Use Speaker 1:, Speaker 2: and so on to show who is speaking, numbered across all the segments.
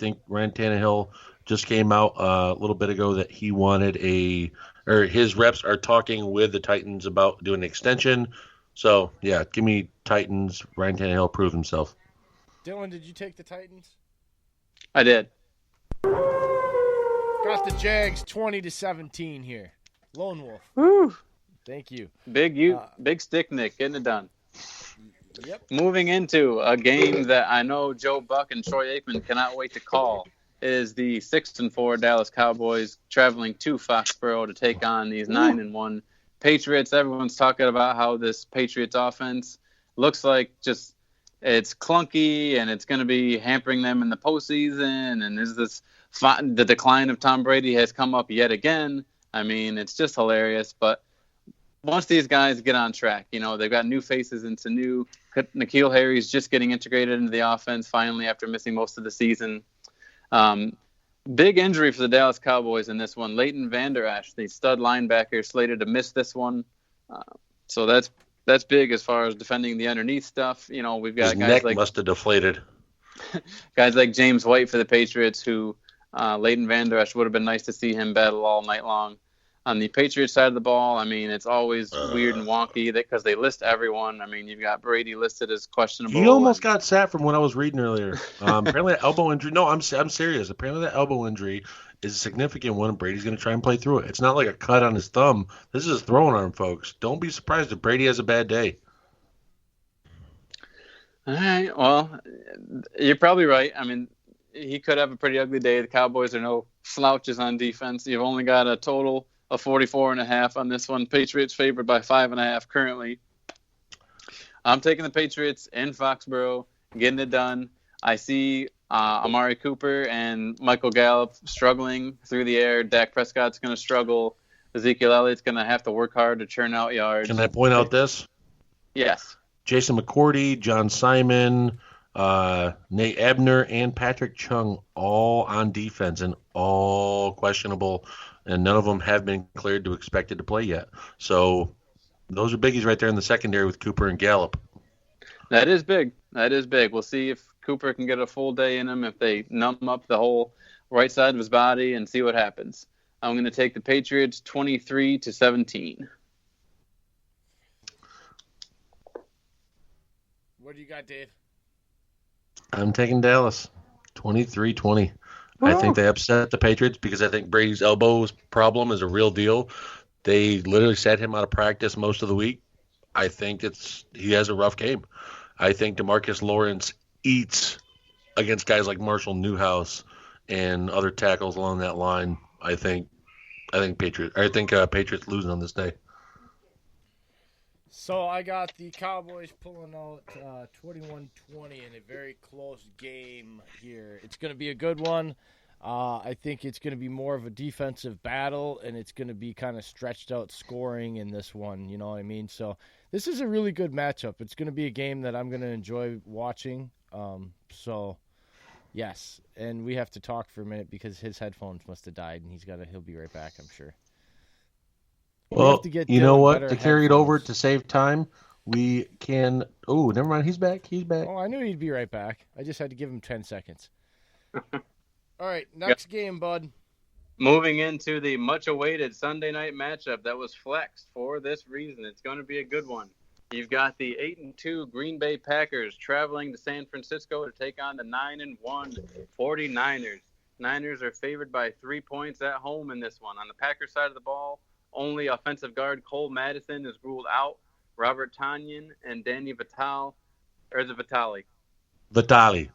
Speaker 1: think Ryan Tannehill just came out a little bit ago that he wanted his reps are talking with the Titans about doing an extension. So, yeah, give me Titans. Ryan Tannehill prove himself.
Speaker 2: Dillon, did you take the Titans?
Speaker 3: I did.
Speaker 2: Got the Jags 20-17 here. Lone Wolf.
Speaker 3: Woo.
Speaker 2: Thank you.
Speaker 3: Big stick Nick, getting it done.
Speaker 2: Yep.
Speaker 3: Moving into a game that I know Joe Buck and Troy Aikman cannot wait to call is the 6-4 Dallas Cowboys traveling to Foxborough to take on these 9-1 Patriots. Everyone's talking about how this Patriots offense looks like just it's clunky and it's going to be hampering them in the postseason. And the decline of Tom Brady has come up yet again. I mean, it's just hilarious. But once these guys get on track, they've got new faces into new. N'Keal Harry's just getting integrated into the offense finally after missing most of the season. Big injury for the Dallas Cowboys in this one. Leighton Vander Esch, the stud linebacker, slated to miss this one. So that's big as far as defending the underneath stuff. We've got
Speaker 1: His
Speaker 3: guys
Speaker 1: neck must have deflated.
Speaker 3: Guys like James White for the Patriots, who Leighton Vander Esch would have been nice to see him battle all night long. On the Patriots side of the ball, I mean, it's always weird and wonky because they list everyone. I mean, you've got Brady listed as questionable.
Speaker 1: He almost got sat from what I was reading earlier. Apparently, that elbow injury. No, I'm serious. Apparently, that elbow injury is a significant one. Brady's going to try and play through it. It's not like a cut on his thumb. This is his throwing arm, folks. Don't be surprised if Brady has a bad day.
Speaker 3: All right. Well, you're probably right. I mean, he could have a pretty ugly day. The Cowboys are no slouches on defense. You've only got a total of 44.5 on this one. Patriots favored by 5.5 currently. I'm taking the Patriots in Foxborough, getting it done. I see Amari Cooper and Michael Gallup struggling through the air. Dak Prescott's going to struggle. Ezekiel Elliott's going to have to work hard to churn out yards.
Speaker 1: Can I point out this?
Speaker 3: Yes.
Speaker 1: Jason McCourty, John Simon, Nate Ebner, and Patrick Chung all on defense and all questionable, and none of them have been cleared to expected to play yet. So those are biggies right there in the secondary with Cooper and Gallup.
Speaker 3: That is big. We'll see if Cooper can get a full day in him, if they numb up the whole right side of his body, and see what happens. I'm going to take the Patriots 23-17.
Speaker 2: What do you got, Dave?
Speaker 1: I'm taking Dallas 23-20. I think they upset the Patriots because I think Brady's elbows problem is a real deal. They literally sat him out of practice most of the week. I think he has a rough game. I think DeMarcus Lawrence eats against guys like Marshall Newhouse and other tackles along that line. I think Patriots losing on this day.
Speaker 2: So I got the Cowboys pulling out 21-20 in a very close game here. It's going to be a good one. I think it's going to be more of a defensive battle, and it's going to be kind of stretched out scoring in this one. You know what I mean? So this is a really good matchup. It's going to be a game that I'm going to enjoy watching. So, yes. And we have to talk for a minute because his headphones must have died, and he'll be right back, I'm sure.
Speaker 1: Well, you know what? To carry it over to save time, we can. Oh, never mind. He's back.
Speaker 2: Oh, I knew he'd be right back. I just had to give him 10 seconds. All right, next game, bud.
Speaker 3: Moving into the much-awaited Sunday night matchup that was flexed for this reason. It's going to be a good one. You've got the 8-2 Green Bay Packers traveling to San Francisco to take on the 9-1 49ers. Niners are favored by 3 points at home in this one. On the Packers side of the ball, only offensive guard Cole Madison is ruled out. Robert Tonyan and Danny Vitale, or is it Vitale?
Speaker 1: Vitale.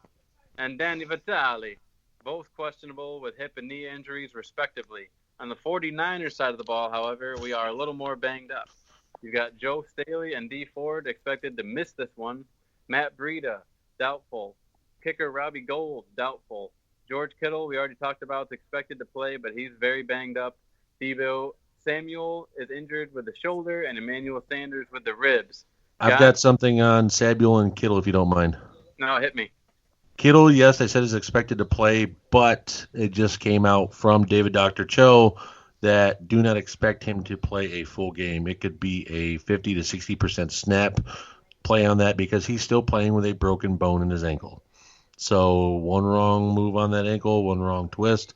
Speaker 3: And Danny Vitale, both questionable with hip and knee injuries, respectively. On the 49ers side of the ball, however, we are a little more banged up. You've got Joe Staley and Dee Ford expected to miss this one. Matt Breida, doubtful. Kicker Robbie Gould, doubtful. George Kittle, we already talked about, is expected to play, but he's very banged up. Deebo Samuel is injured with the shoulder, and Emmanuel Sanders with the ribs.
Speaker 1: I've got something on Samuel and Kittle, if you don't mind.
Speaker 3: No, hit me.
Speaker 1: Kittle, yes, they said is expected to play, but it just came out from David Dr. Cho that do not expect him to play a full game. It could be a 50 to 60% snap play on that because he's still playing with a broken bone in his ankle. So one wrong move on that ankle, one wrong twist,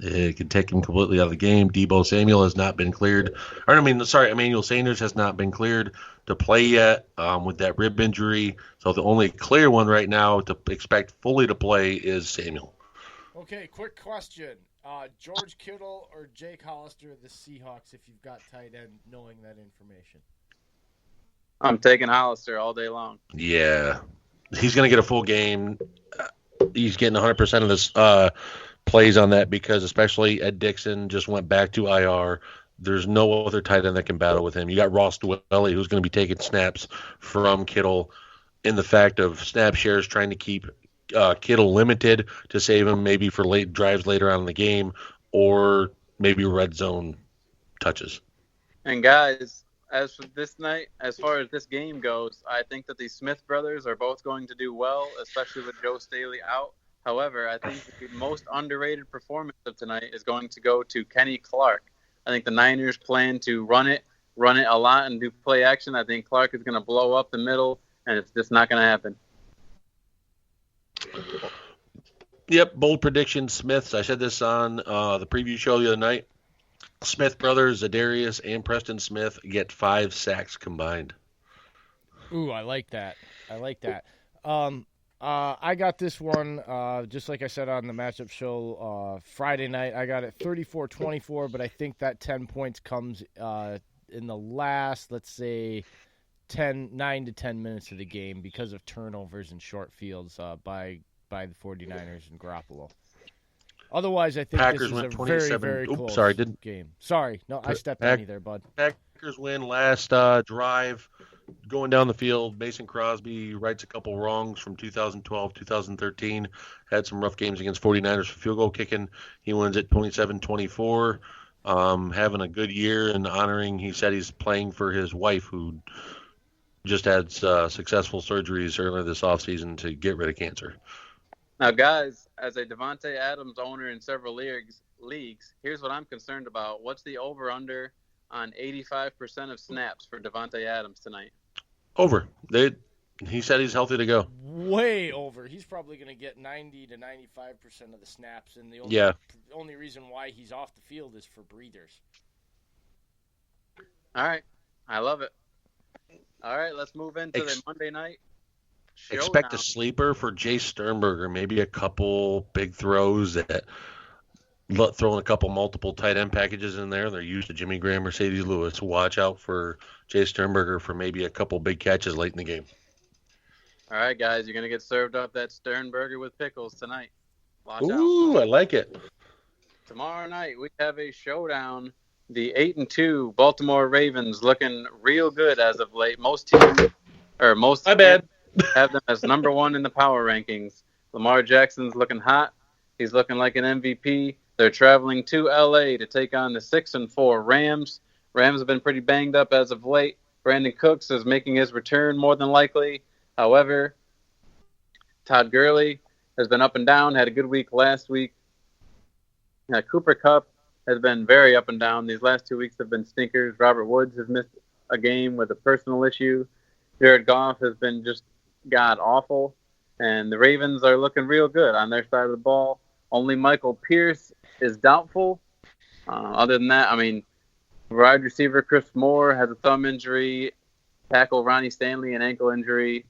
Speaker 1: it could take him completely out of the game. Deebo Samuel has not been cleared. Emmanuel Sanders has not been cleared to play yet with that rib injury. So the only clear one right now to expect fully to play is Samuel.
Speaker 2: Okay, quick question. George Kittle or Jake Hollister of the Seahawks if you've got tight end knowing that information?
Speaker 3: I'm taking Hollister all day long.
Speaker 1: Yeah. He's going to get a full game. He's getting 100% of this plays on that because especially Ed Dixon just went back to IR. There's no other tight end that can battle with him. You got Ross Dwelly, who's going to be taking snaps from Kittle in the fact of snap shares, trying to keep Kittle limited to save him maybe for late drives later on in the game or maybe red zone touches.
Speaker 3: And guys, as for this night, as far as this game goes, I think that the Smith brothers are both going to do well, especially with Joe Staley out. However, I think the most underrated performance of tonight is going to go to Kenny Clark. I think the Niners plan to run it a lot and do play action. I think Clark is going to blow up the middle, and it's just not going to happen.
Speaker 1: Yep, bold prediction, Smiths. I said this on the preview show the other night. Smith brothers, Zadarius and Preston Smith get 5 sacks combined.
Speaker 2: Ooh, I like that. I got this one, just like I said on the matchup show Friday night. I got it 34-24, but I think that 10 points comes in the last, let's say, 9 to 10 minutes of the game because of turnovers and short fields by the 49ers and Garoppolo. Otherwise, I think
Speaker 1: Packers
Speaker 2: this is a very, very close game. Sorry. No, I stepped on you there, bud.
Speaker 1: Packers win last drive. Going down the field, Mason Crosby rights a couple wrongs from 2012, 2013. Had some rough games against 49ers for field goal kicking. He wins it 27-24. Having a good year and honoring, he said he's playing for his wife who just had successful surgeries earlier this offseason to get rid of cancer.
Speaker 3: Now, guys, as a Devontae Adams owner in several leagues, here's what I'm concerned about. What's the over-under on 85% of snaps for Devontae Adams tonight?
Speaker 1: Over. He said he's healthy to go.
Speaker 2: Way over. He's probably going to get 90 to 95% of the snaps, and the only reason why he's off the field is for breathers.
Speaker 3: All right. I love it. All right, let's move into the Monday night showdown.
Speaker 1: Expect a sleeper for Jay Sternberger, maybe a couple big throws that throwing a couple multiple tight end packages in there. They're used to Jimmy Graham, Mercedes Lewis. Watch out for Jay Sternberger for maybe a couple big catches late in the game.
Speaker 3: All right, guys, you're going to get served up that Sternberger with pickles tonight. Watch out.
Speaker 1: Ooh, I like it.
Speaker 3: Tomorrow night, we have a showdown. The 8-2 Baltimore Ravens looking real good as of late. Most teams have them as number one in the power rankings. Lamar Jackson's looking hot. He's looking like an MVP. They're traveling to L.A. to take on the 6-4 Rams. Rams have been pretty banged up as of late. Brandon Cooks is making his return more than likely. However, Todd Gurley has been up and down, had a good week last week. Cooper Kupp has been very up and down. These last 2 weeks have been stinkers. Robert Woods has missed a game with a personal issue. Jared Goff has been just god-awful. And the Ravens are looking real good on their side of the ball. Only Michael Pierce is doubtful. Other than that, wide receiver Chris Moore has a thumb injury. Tackle Ronnie Stanley, an ankle injury.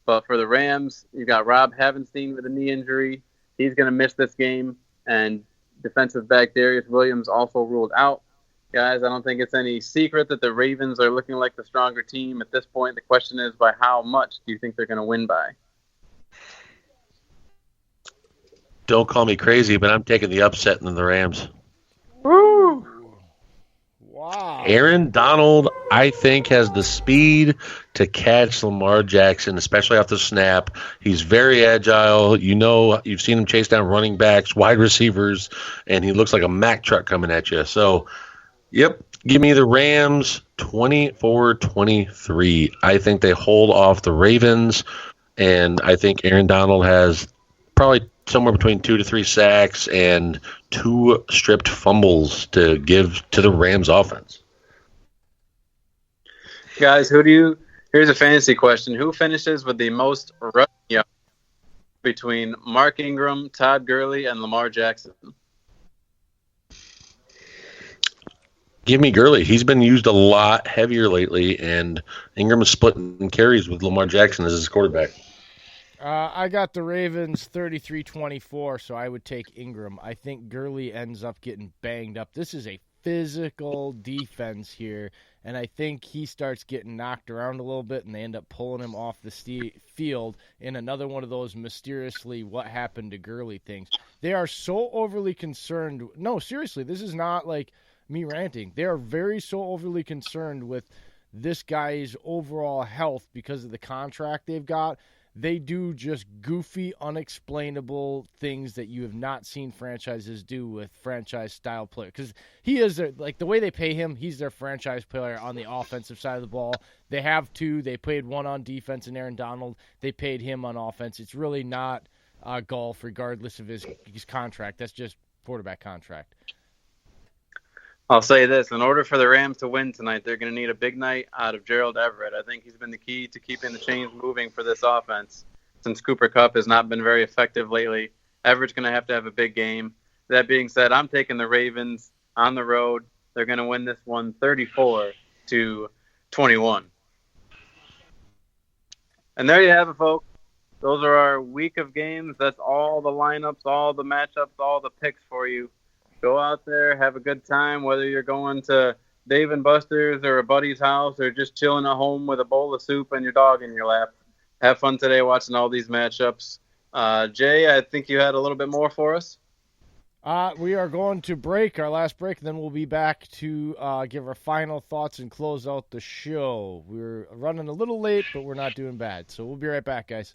Speaker 3: But for the Rams, you got Rob Havenstein with a knee injury. He's going to miss this game. And defensive back Darius Williams also ruled out. Guys, I don't think it's any secret that the Ravens are looking like the stronger team at this point. The question is, by how much do you think they're going to win by?
Speaker 1: Don't call me crazy, but I'm taking the upset in the Rams.
Speaker 2: Woo! Wow.
Speaker 1: Aaron Donald, I think, has the speed to catch Lamar Jackson, especially off the snap. He's very agile. You've seen him chase down running backs, wide receivers, and he looks like a Mack truck coming at you. So, yep, give me the Rams 24-23. I think they hold off the Ravens, and I think Aaron Donald has probably somewhere between 2 to 3 sacks and 2 stripped fumbles to give to the Rams offense.
Speaker 3: Guys, here's a fantasy question. Who finishes with the most rushing yards between Mark Ingram, Todd Gurley, and Lamar Jackson.
Speaker 1: Give me Gurley. He's been used a lot heavier lately, and Ingram is splitting carries with Lamar Jackson as his quarterback.
Speaker 2: I got the Ravens 33-24, so I would take Ingram. I think Gurley ends up getting banged up. This is a physical defense here, and I think he starts getting knocked around a little bit, and they end up pulling him off the field in another one of those mysteriously what happened to Gurley things. They are so overly concerned. No, seriously, this is not like me ranting. They are so overly concerned with this guy's overall health because of the contract they've got. They do just goofy, unexplainable things that you have not seen franchises do with franchise-style players. Because he is, like, the way they pay him, he's their franchise player on the offensive side of the ball. They have two. They paid one on defense and Aaron Donald. They paid him on offense. It's really not golf, regardless of his contract. That's just quarterback contract.
Speaker 3: I'll say this. In order for the Rams to win tonight, they're going to need a big night out of Gerald Everett. I think he's been the key to keeping the chains moving for this offense. Since Cooper Kupp has not been very effective lately, Everett's going to have a big game. That being said, I'm taking the Ravens on the road. They're going to win this one 34-21. And there you have it, folks. Those are our week of games. That's all the lineups, all the matchups, all the picks for you. Go out there, have a good time, whether you're going to Dave & Buster's or a buddy's house or just chilling at home with a bowl of soup and your dog in your lap. Have fun today watching all these matchups. Jay, I think you had a little bit more for us.
Speaker 2: We are going to break, our last break, and then we'll be back to give our final thoughts and close out the show. We're running a little late, but we're not doing bad. So we'll be right back, guys.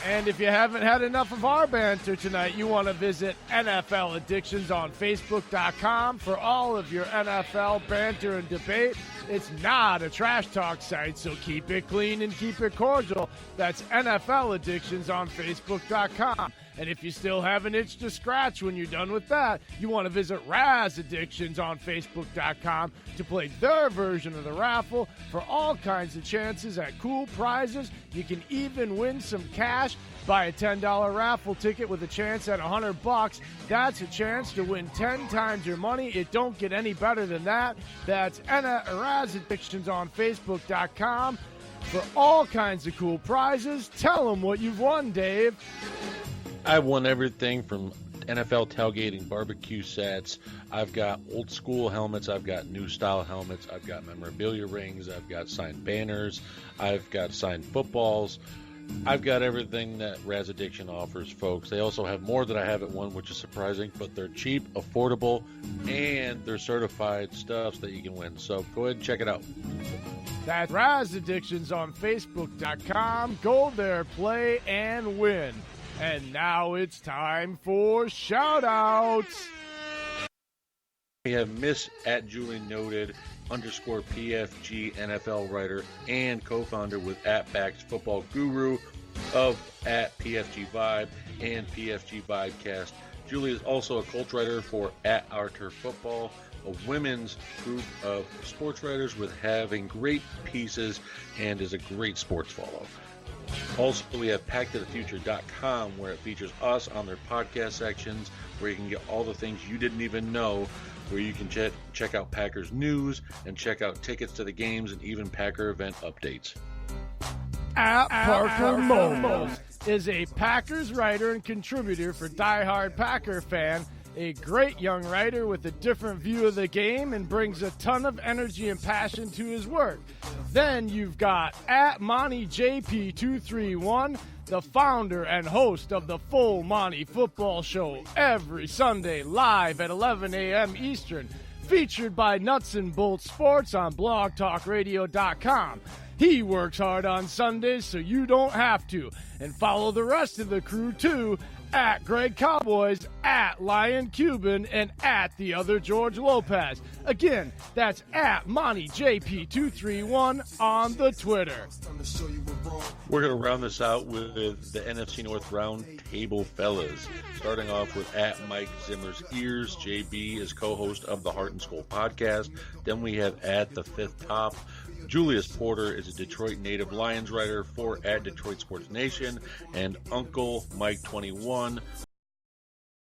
Speaker 2: And if you haven't had enough of our banter tonight, you want to visit NFL Addictions on Facebook.com for all of your NFL banter and debate. It's not a trash talk site, so keep it clean and keep it cordial. That's NFL Addictions on Facebook.com. And if you still have an itch to scratch when you're done with that, you want to visit Raz Addictions on Facebook.com to play their version of the raffle for all kinds of chances at cool prizes. You can even win some cash. Buy a $10 raffle ticket with a chance at $100. That's a chance to win 10 times your money. It don't get any better than that. That's Raz Addictions on Facebook.com for all kinds of cool prizes. Tell them what you've won, Dave.
Speaker 1: I've won everything from NFL tailgating barbecue sets. I've got old school helmets. I've got new style helmets. I've got memorabilia rings. I've got signed banners. I've got signed footballs. I've got everything that Raz Addiction offers, folks. They also have more that I haven't won, which is surprising, but they're cheap, affordable, and they're certified stuffs that you can win. So go ahead and check it out.
Speaker 2: That's Raz Addictions on Facebook.com. Go there, play, and win. And now it's time for shout-outs.
Speaker 1: We have Miss at Julie Noted _PFG NFL writer and co-founder with @Backs Football Guru of @PFG Vibe and PFG Vibecast. Julie is also a cult writer for @OurTurfFootball, a women's group of sports writers with having great pieces and is a great sports follow. Also, we have PackToTheFuture.com, where it features us on their podcast sections, where you can get all the things you didn't even know, where you can check out Packers news and check out tickets to the games and even Packer event updates.
Speaker 2: Parker Momos is a Packers writer and contributor for Die Hard Packer Fan, a great young writer with a different view of the game and brings a ton of energy and passion to his work. Then you've got @MontyJP231, the founder and host of the Full Monty Football Show every Sunday live at 11 a.m. Eastern, featured by Nuts and Bolts Sports on blogtalkradio.com. He works hard on Sundays so you don't have to. And follow the rest of the crew too @Greg Cowboys, @Lion Cuban, and @The Other George Lopez. Again, that's @MontyJP231 on the Twitter.
Speaker 1: We're going to round this out with the NFC North Round Table Fellas. Starting off with @Mike Zimmer's Ears. JB is co-host of the Heart and Skull podcast. Then we have @The Fifth Top, Julius Porter is a Detroit native Lions writer for @Detroit Sports Nation, and Uncle Mike 21